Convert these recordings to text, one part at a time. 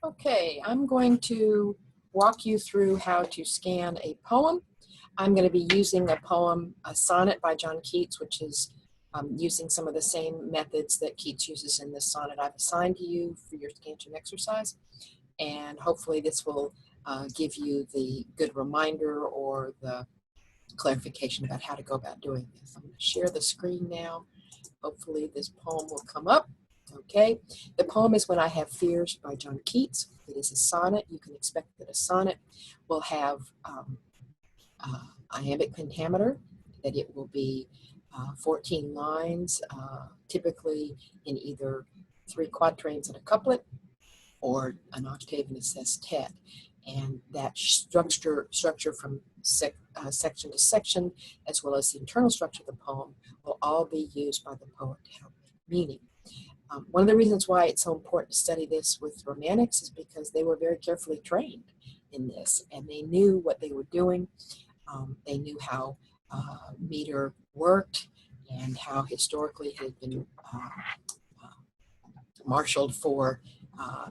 Okay, I'm going to walk you through how to scan a poem. I'm going to be using a poem, a sonnet by John Keats, which is using some of the same methods that Keats uses in this sonnet I've assigned to you for your scansion exercise. And hopefully this will give you the good reminder or the clarification about how to go about doing this. I'm going to share the screen now. Hopefully this poem will come up. Okay, the poem is When I Have Fears by John Keats. It is a sonnet. You can expect that a sonnet will have iambic pentameter, that it will be 14 lines, typically in either 3 quatrains and a couplet, or an octave and a sestet. And that structure from section to section, as well as the internal structure of the poem, will all be used by the poet to help make meaning. One of the reasons why it's so important to study this with Romantics is because they were very carefully trained in this, and they knew what they were doing. They knew how meter worked and how historically it had been marshaled for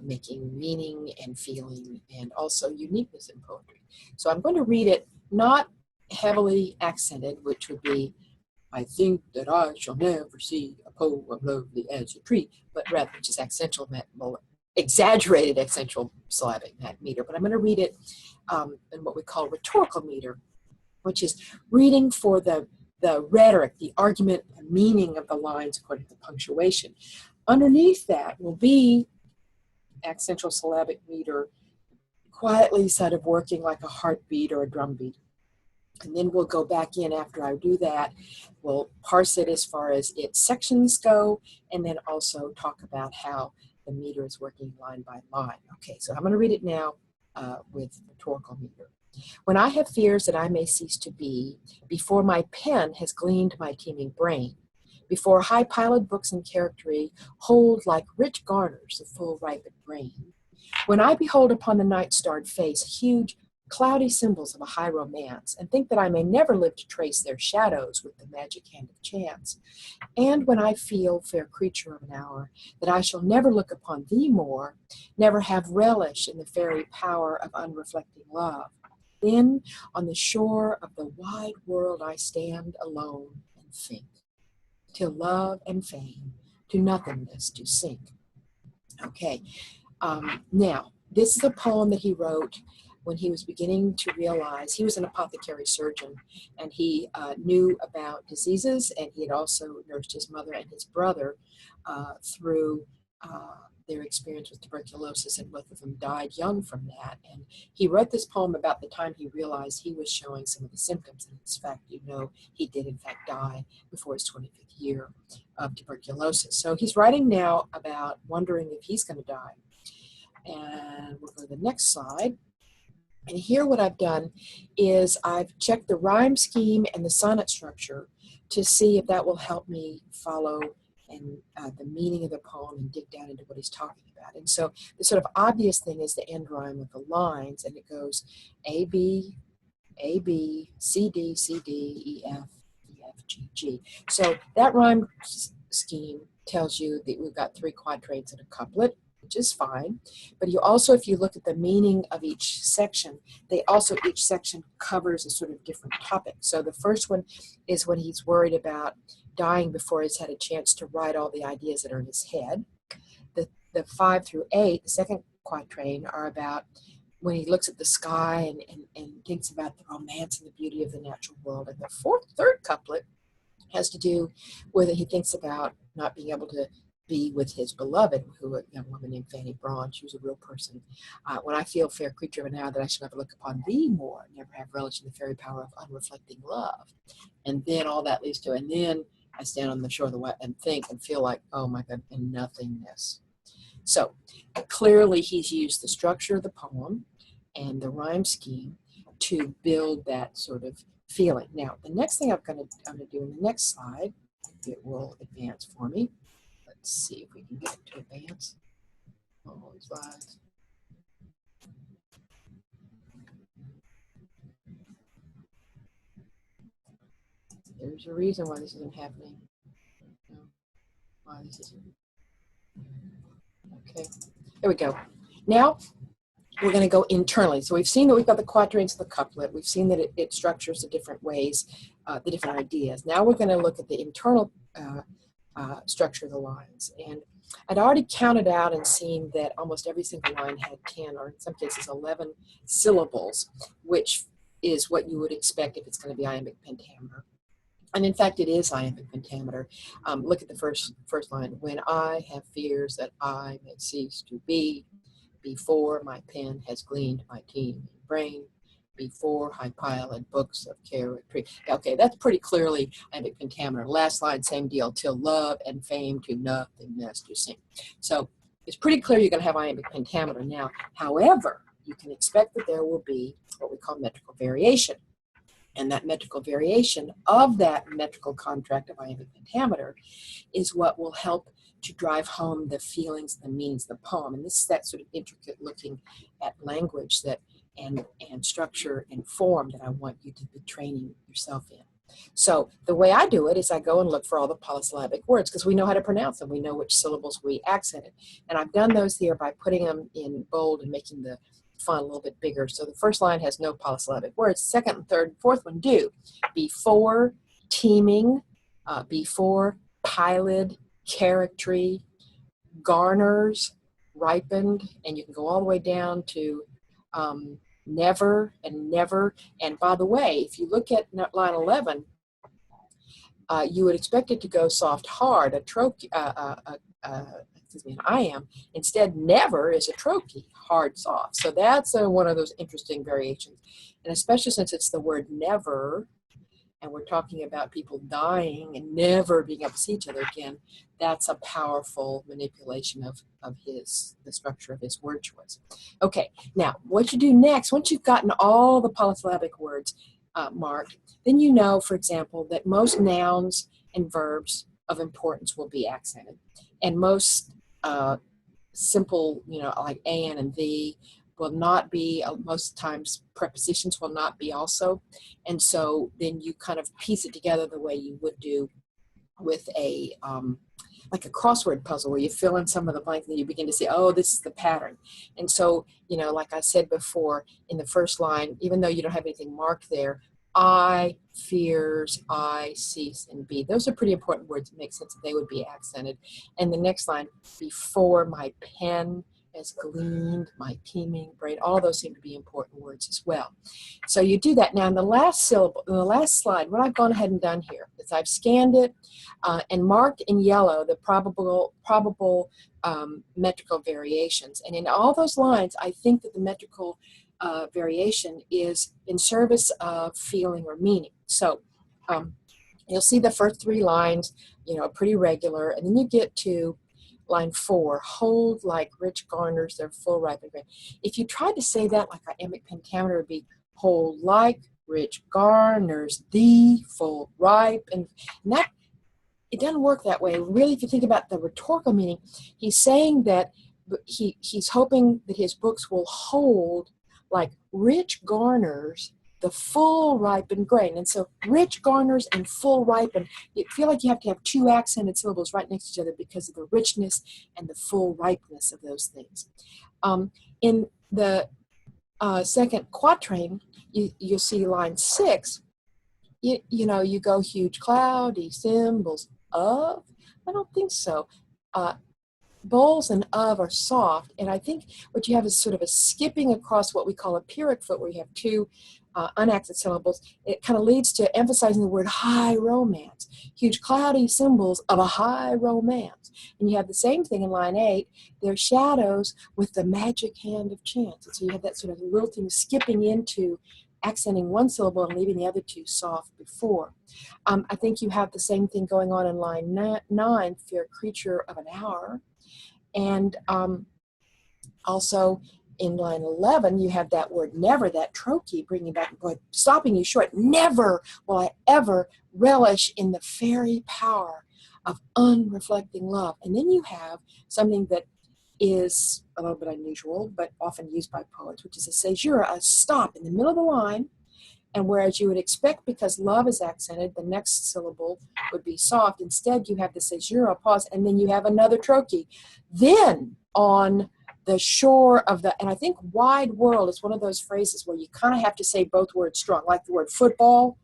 making meaning and feeling and also uniqueness in poetry. So I'm going to read it not heavily accented, which would be, I think that I shall never see a poem lovely as a tree, but rather just accentual, exaggerated accentual syllabic meter. But I'm going to read it in what we call rhetorical meter, which is reading for the rhetoric, the argument, the meaning of the lines according to punctuation. Underneath that will be accentual syllabic meter, quietly sort of working like a heartbeat or a drum beat. And then we'll go back in after I do that. We'll parse it as far as its sections go, and then also talk about how the meter is working line by line. Okay, so I'm going to read it now with rhetorical meter. When I have fears that I may cease to be, before my pen has gleaned my teeming brain, before high-piled books and charactery hold like rich garners the full ripened grain, when I behold upon the night-starred face huge cloudy symbols of a high romance, and think that I may never live to trace their shadows with the magic hand of chance, and when I feel, fair creature of an hour, that I shall never look upon thee more, never have relish in the fairy power of unreflecting love, then on the shore of the wide world I stand alone and think, till love and fame to nothingness do sink. Okay, now this is a poem that he wrote when he was beginning to realize he was an apothecary surgeon, and he knew about diseases, and he had also nursed his mother and his brother through their experience with tuberculosis, and both of them died young from that. And he wrote this poem about the time he realized he was showing some of the symptoms, and in fact, he did in fact die before his 25th year of tuberculosis. So he's writing now about wondering if he's going to die. And we'll go to the next slide. And here what I've done is I've checked the rhyme scheme and the sonnet structure to see if that will help me follow and the meaning of the poem and dig down into what he's talking about. And so the sort of obvious thing is the end rhyme of the lines, and it goes A, B, A, B, C, D, C, D, E, F, E, F, G, G. So that rhyme scheme tells you that we've got 3 quatrains and a couplet, which is fine. But you also, if you look at the meaning of each section, each section covers a sort of different topic. So the first one is when he's worried about dying before he's had a chance to write all the ideas that are in his head. The 5 through 8, the second quatrain, are about when he looks at the sky and thinks about the romance and the beauty of the natural world. And the third couplet has to do with he thinks about not being able to be with his beloved, who a young woman named Fanny Braun. She was a real person. When I feel, fair creature of an hour, that I shall never look upon thee more, never have relish in the fairy power of unreflecting love. And then all that leads to, and then I stand on the shore of the wet and think and feel like, oh my God, and nothingness. So clearly he's used the structure of the poem and the rhyme scheme to build that sort of feeling. Now, the next thing I'm going to do in the next slide, it will advance for me. Let's see if we can get it to advance. Oh, slides. There's a reason why this isn't happening. Why this isn't. Okay, there we go. Now, we're going to go internally. So we've seen that we've got the quatrains of the couplet. We've seen that it structures the different ways, the different ideas. Now we're going to look at the internal structure of the lines. And I'd already counted out and seen that almost every single line had 10, or in some cases 11 syllables, which is what you would expect if it's going to be iambic pentameter. And in fact, it is iambic pentameter. Look at the first line. When I have fears that I may cease to be, before my pen has gleaned my teeming brain, before I pile in books of care and tree. Okay, that's pretty clearly iambic pentameter. Last line, same deal. Till love and fame to nothingness to sing. So it's pretty clear you're going to have iambic pentameter. Now, however, you can expect that there will be what we call metrical variation. And that metrical variation of that metrical contract of iambic pentameter is what will help to drive home the feelings, the meanings of the poem. And this is that sort of intricate looking at language that and structure and form that I want you to be training yourself in. So the way I do it is I go and look for all the polysyllabic words because we know how to pronounce them. We know which syllables we accented. And I've done those here by putting them in bold and making the font a little bit bigger. So the first line has no polysyllabic words. Second and third and fourth one do. Before, teeming, before, piled, charactery, garners, ripened, and you can go all the way down to never and never. And by the way, if you look at line 11, you would expect it to go soft, hard, a trochee, excuse me, an iamb. Instead, never is a trochee, hard, soft. So that's one of those interesting variations. And especially since it's the word never, and we're talking about people dying and never being able to see each other again, that's a powerful manipulation of the structure of his word choice. Okay, now what you do next, once you've gotten all the polysyllabic words marked, then you know, for example, that most nouns and verbs of importance will be accented. And most simple, like an and the will not be, most times prepositions will not be also. And so then you kind of piece it together the way you would do with a, like a crossword puzzle where you fill in some of the blanks and you begin to say, oh, this is the pattern. And so, like I said before, in the first line, even though you don't have anything marked there, I, fears, I, cease, and be. Those are pretty important words. It makes sense that they would be accented. And the next line, before my pen has gleaned my teeming brain. All of those seem to be important words as well. So you do that. Now in the last syllable, in the last slide, what I've gone ahead and done here is I've scanned it and marked in yellow the probable metrical variations. And in all those lines, I think that the metrical variation is in service of feeling or meaning. So you'll see the first three lines, pretty regular, and then you get to line 4, hold like rich garners their full ripened grain. If you tried to say that like iambic pentameter, it would be hold like rich garners the full ripe, and that it doesn't work that way. Really, if you think about the rhetorical meaning, he's saying that he's hoping that his books will hold like rich garners the full ripened grain. And so rich garners and full ripened, you feel like you have to have two accented syllables right next to each other because of the richness and the full ripeness of those things. In the second quatrain, you'll see line 6, you go huge cloudy symbols of. I don't think so. Bowls and of are soft, and I think what you have is sort of a skipping across what we call a pyrrhic foot, where you have two unaccented syllables. It kind of leads to emphasizing the word high romance. Huge cloudy symbols of a high romance. And you have the same thing in line 8. They're shadows with the magic hand of chance. And so you have that sort of lilting, skipping into accenting one syllable and leaving the other two soft before. I think you have the same thing going on in line 9, fair creature of an hour. And also in line 11, you have that word never, that trochee, bringing back, stopping you short. Never will I ever relish in the fairy power of unreflecting love. And then you have something that is a little bit unusual, but often used by poets, which is a caesura, a stop in the middle of the line. And whereas you would expect, because love is accented, the next syllable would be soft. Instead, you have the caesura, pause, and then you have another trochee. Then on the shore of the, and I think wide world is one of those phrases where you kind of have to say both words strong, like the word football,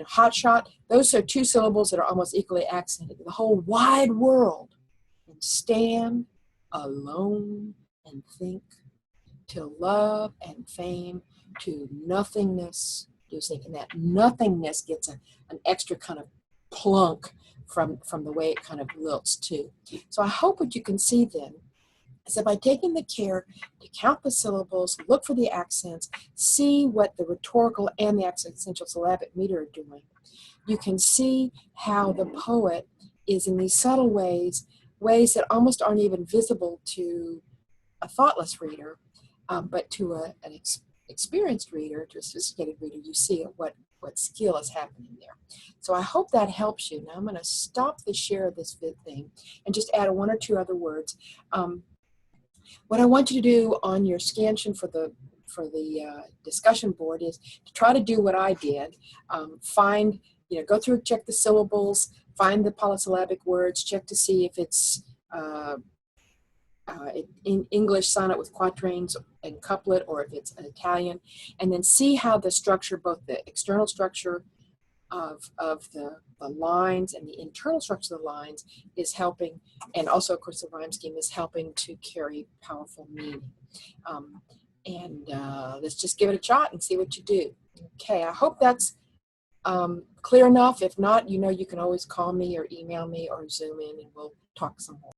hot shot. Those are two syllables that are almost equally accented. The whole wide world, and stand alone and think, till love and fame, to nothingness do sink. And that nothingness gets an extra kind of plunk from the way it kind of lilts too. So I hope what you can see then is that by taking the care to count the syllables, look for the accents, see what the rhetorical and the accentual syllabic meter are doing, you can see how the poet is in these subtle ways that almost aren't even visible to a thoughtless reader, but to an experienced reader, to a sophisticated reader, you see what skill is happening there. So I hope that helps you. Now I'm going to stop the share of this thing and just add one or two other words. What I want you to do on your scansion for the discussion board is to try to do what I did. Go through, check the syllables, find the polysyllabic words, check to see if it's in English sonnet with quatrains and couplet, or if it's an Italian, and then see how the structure, both the external structure of the lines and the internal structure of the lines is helping, and also of course the rhyme scheme is helping to carry powerful meaning. Let's just give it a shot and see what you do. Okay, I hope that's clear enough. If not, you can always call me or email me or Zoom in and we'll talk some more.